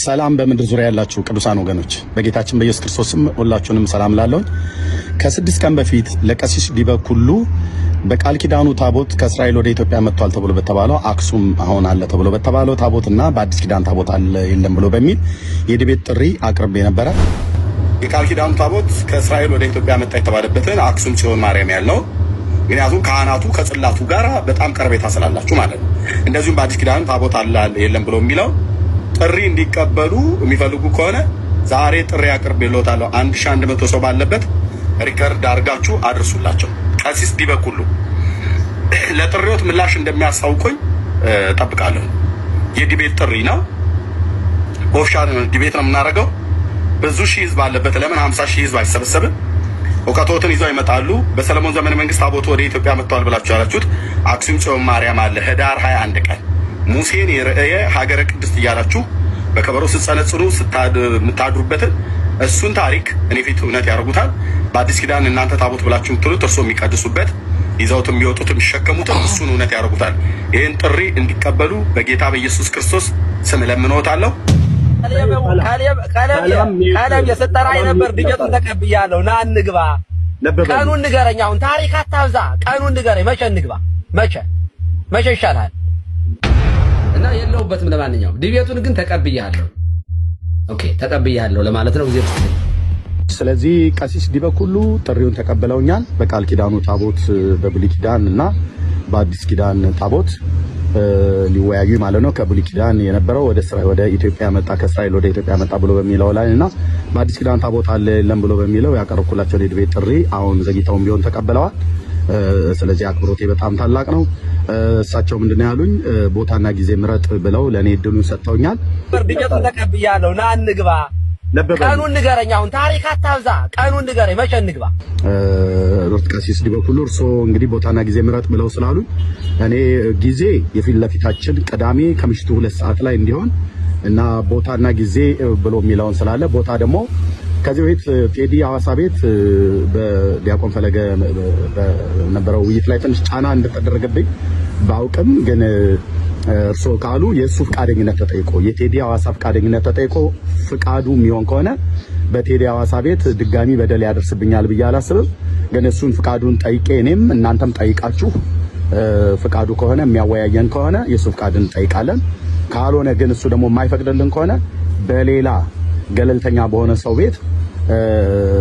ሰላም በምድር ዙሪያ ያላችሁ ቅዱሳን ወገኖች በጌታችን በኢየሱስ ክርስቶስም ሁላችሁንም ሰላም ላለው ከ6 ቀን በፊት ለቀሲስ ዲበኩሉ በቃል ኪዳኑ ታቦት ከእስራኤል ወደ ኢትዮጵያ መጥቷል ተብሎ በተባለው አክሱም አሁን አለ ተብሎ በተባለው ታቦትና በአዲስ ኪዳን ታቦት አለ የለም ብሎ በሚል የዲቤት ጥሪ አቅርቤ ነበር። የቃል ኪዳኑ ታቦት ከእስራኤል ወደ ኢትዮጵያ መጣ የተባለበትን አክሱም ጽዮን ማርያም ያልነው ምክንያቱም ካህናቱ ከጽላቱ ጋር በጣም ቀርቤታ ስላላችሁ ማለት ነው። እንደዚሁም በአዲስ ኪዳን ታቦት አለ የለም ብሎ የሚለው ጥሪ እንዲቀበሉ የሚፈልጉ ከሆነ ዛሬ ጥሪ አቅርቤልዎታለሁ። 1100 ሰው ባለበት ሪከርድ አድርጋችሁ አድርሱላቸው። ቀሲስ ዲበኩሉ ለጥሪዎት ምላሽ እንደሚያሳውቁኝ ጠብቃለሁ። የዲቤት ጥሪ ነው። ኦፊሻል ዲቤት ነው የምናደርገው። ብዙ ሺህ ህዝብ ባለበት ለምን 50 ሺህ ህዝብ አይሰበሰብም? እውቀቶትን ይዘው ይመጣሉ። በሰለሞን ዘመነ መንግስት ታቦቱ ወደ ኢትዮጵያ መጥቷል ብላችሁ ያላችሁት አክሱም ጽዮን ማርያም አለ ህዳር 21 ቀን ሙሴን የረእየ ሀገረ ቅድስት እያላችሁ በከበሮ ስትጸነጽኑ የምታድሩበትን እሱን ታሪክ እኔ ፊት እውነት ያደርጉታል። በአዲስ ኪዳን እናንተ ታቦት ብላችሁ የምትሉት እርሶ የሚቀድሱበት ይዘውት የሚወጡት የሚሸከሙት እሱን እውነት ያደርጉታል። ይህን ጥሪ እንዲቀበሉ በጌታ በኢየሱስ ክርስቶስ ስም ለምንዎታለሁ። ቀለም የሰጠራይ ነበር ድጀቱን ተቀብያለሁ። ና እንግባ። ቀኑን ንገረኝ። አሁን ታሪክ አታብዛ። ቀኑን ንገረኝ። መቼ እንግባ? መቼ ይሻላል? እና የለውበትም። ለማንኛውም ዲቤቱን ግን ተቀብያለሁ። ኦኬ ተቀብያለሁ ለማለት ነው። ጊዜ ስለዚህ ቀሲስ ዲበኩሉ ጥሪውን ተቀበለውኛል። በቃል ኪዳኑ ታቦት በብሉይ ኪዳን እና በአዲስ ኪዳን ታቦት ሊወያዩ ማለት ነው። ከብሉይ ኪዳን የነበረው ወደ ኢትዮጵያ መጣ፣ ከእስራኤል ወደ ኢትዮጵያ መጣ ብሎ በሚለው ላይ እና በአዲስ ኪዳን ታቦት አለ የለም ብሎ በሚለው ያቀረብኩላቸው የዲቤት ጥሪ አሁን ዘግይተውም ቢሆን ተቀበለዋል። ስለዚህ አክብሮቴ በጣም ታላቅ ነው። እሳቸው ምንድነው ያሉኝ? ቦታና ጊዜ ምረጥ ብለው ለኔ እድሉን ሰጥተውኛል። ድጀቱን ተቀብያለሁ። ና እንግባ። ቀኑን ንገረኝ። አሁን ታሪክ አታብዛ። ቀኑን ንገረኝ። መቼ እንግባ? ቀሲስ ዲበኩሉ እርሶ እንግዲህ ቦታና ጊዜ ምረጥ ብለው ስላሉኝ እኔ ጊዜ የፊት ለፊታችን ቅዳሜ ከምሽቱ 2 ሰዓት ላይ እንዲሆን እና ቦታና ጊዜ ብሎ የሚለውን ስላለ ቦታ ደግሞ ከዚህ በፊት ቴዲ ሐዋሳ ቤት በዲያቆን ፈለገ በነበረው ውይይት ላይ ትንሽ ጫና እንደተደረገብኝ ባውቅም ግን እርሶ ካሉ የእሱ ፍቃደኝነት ተጠይቆ የቴዲ ሐዋሳ ፍቃደኝነት ተጠይቆ ፍቃዱ የሚሆን ከሆነ በቴዲ ሐዋሳ ቤት ድጋሚ በደል ያደርስብኛል ብዬ አላስብም። ግን እሱን ፍቃዱን ጠይቄ እኔም እናንተም ጠይቃችሁ ፍቃዱ ከሆነ የሚያወያየን ከሆነ የእሱ ፍቃድን እንጠይቃለን። ካልሆነ ግን እሱ ደግሞ የማይፈቅድልን ከሆነ በሌላ ገለልተኛ በሆነ ሰው ቤት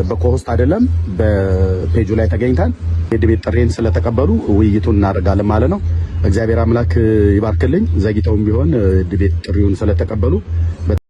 በኮሆስት አይደለም በፔጁ ላይ ተገኝተን የዲቤት ጥሬን ስለተቀበሉ ውይይቱን እናደርጋለን ማለት ነው። እግዚአብሔር አምላክ ይባርክልኝ። ዘግይተውም ቢሆን ዲቤት ጥሪውን ስለተቀበሉ